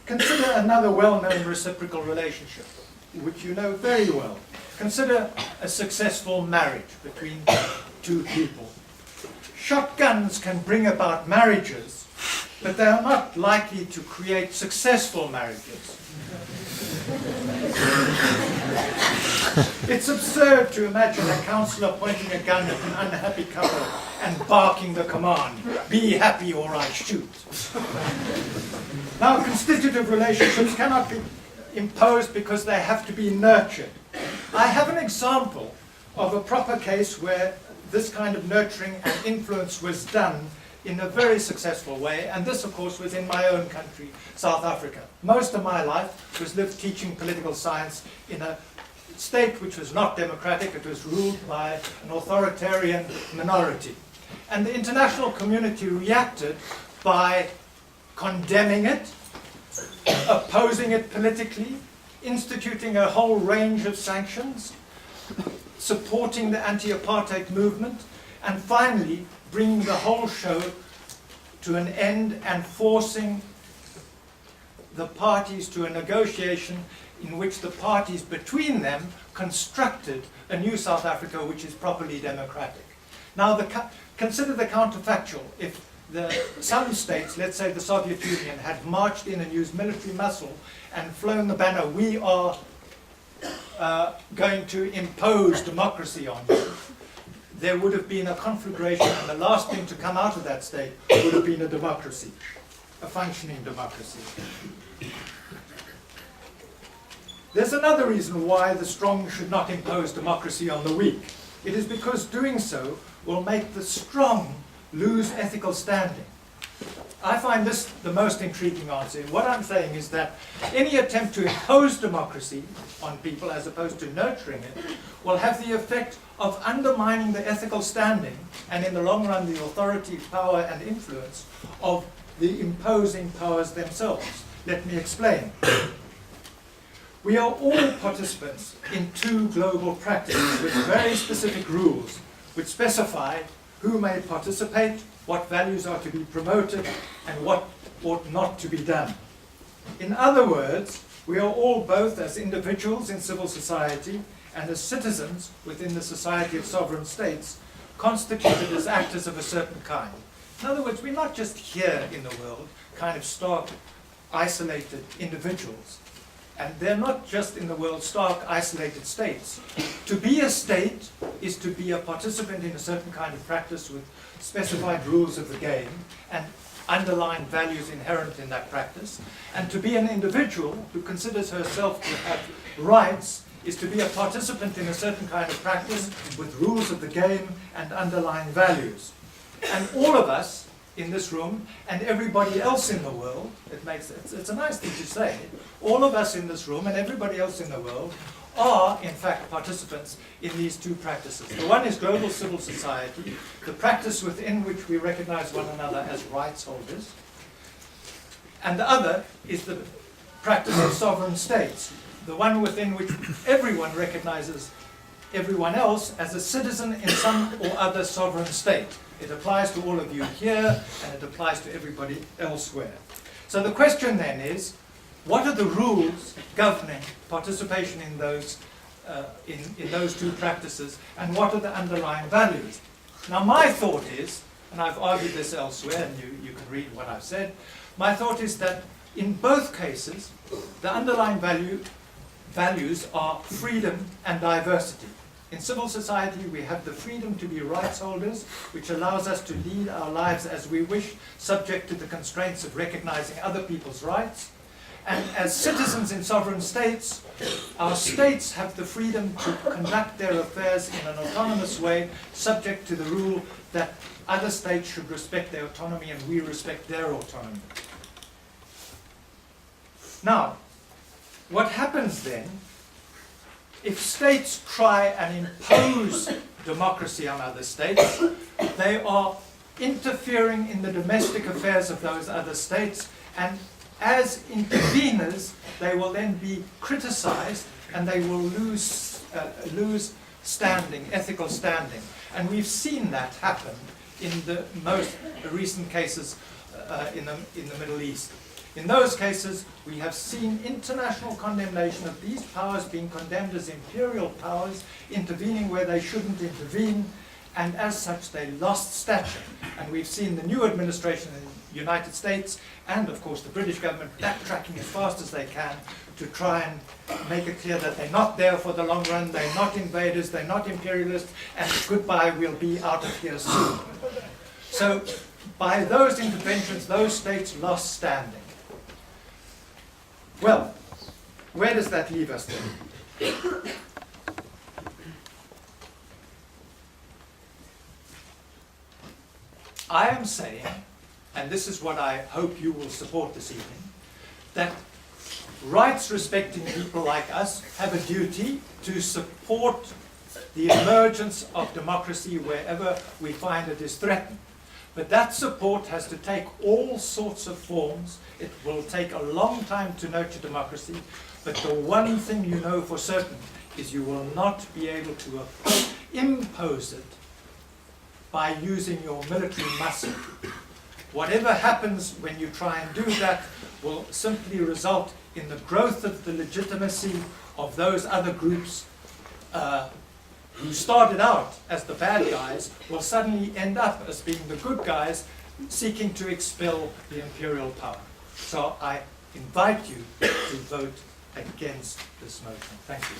Consider another well-known reciprocal relationship, which you know very well. Consider a successful marriage between two people. Shotguns can bring about marriages, but they are not likely to create successful marriages. It's absurd to imagine a counselor pointing a gun at an unhappy couple and barking the command, "Be happy or I shoot." Now, constitutive relationships cannot be imposed because they have to be nurtured. I have an example of a proper case where this kind of nurturing and influence was done in a very successful way, and this, of course, was in my own country, South Africa. Most of my life was lived teaching political science in a state which was not democratic. It was ruled by an authoritarian minority. And the international community reacted by condemning it, opposing it politically, instituting a whole range of sanctions, supporting the anti-apartheid movement, and finally bringing the whole show to an end and forcing the parties to a negotiation in which the parties between them constructed a new South Africa which is properly democratic. Now, consider the counterfactual. If some states, let's say the Soviet Union, had marched in and used military muscle and flown the banner, "We are going to impose democracy on you," there would have been a conflagration, and the last thing to come out of that state would have been a democracy, a functioning democracy. There's another reason why the strong should not impose democracy on the weak. It is because doing so will make the strong lose ethical standing. I find this the most intriguing answer. What I'm saying is that any attempt to impose democracy on people as opposed to nurturing it will have the effect of undermining the ethical standing and in the long run the authority, power and influence of the imposing powers themselves. Let me explain. We are all participants in two global practices with very specific rules which specify who may participate, what values are to be promoted, and what ought not to be done. In other words, we are all both as individuals in civil society and as citizens within the society of sovereign states constituted as actors of a certain kind. In other words, we're not just here in the world, kind of stark, isolated individuals. And they're not just in the world stark, isolated states. To be a state is to be a participant in a certain kind of practice with specified rules of the game and underlying values inherent in that practice. And to be an individual who considers herself to have rights is to be a participant in a certain kind of practice with rules of the game and underlying values. And all of us in this room and everybody else in the world, it's a nice thing to say, all of us in this room and everybody else in the world are in fact participants in these two practices. The one is global civil society, the practice within which we recognize one another as rights holders, and the other is the practice of sovereign states, the one within which everyone recognizes everyone else as a citizen in some or other sovereign state. It applies to all of you here, and it applies to everybody elsewhere. So the question then is, what are the rules governing participation in those two practices, and what are the underlying values? Now my thought is, and I've argued this elsewhere, and you can read what I've said, my thought is that in both cases, the underlying values are freedom and diversity. In civil society, we have the freedom to be rights holders, which allows us to lead our lives as we wish, subject to the constraints of recognizing other people's rights. And as citizens in sovereign states, our states have the freedom to conduct their affairs in an autonomous way, subject to the rule that other states should respect their autonomy and we respect their autonomy. Now, what happens then if states try and impose democracy on other states? They are interfering in the domestic affairs of those other states, and as interveners, they will then be criticized and they will lose standing, ethical standing. And we've seen that happen in the most recent cases in the Middle East. In those cases, we have seen international condemnation of these powers being condemned as imperial powers, intervening where they shouldn't intervene, and as such they lost stature. And we've seen the new administration in the United States, and of course the British government, backtracking as fast as they can to try and make it clear that they're not there for the long run, they're not invaders, they're not imperialists, and goodbye, we'll be out of here soon. So by those interventions, those states lost standing. Well, where does that leave us then? I am saying, and this is what I hope you will support this evening, that rights-respecting people like us have a duty to support the emergence of democracy wherever we find it is threatened. But that support has to take all sorts of forms. It will take a long time to nurture democracy, but the one thing you know for certain is you will not be able to impose it by using your military muscle. Whatever happens when you try and do that will simply result in the growth of the legitimacy of those other groups who started out as the bad guys will suddenly end up as being the good guys seeking to expel the imperial power. So I invite you to vote against this motion. Thank you.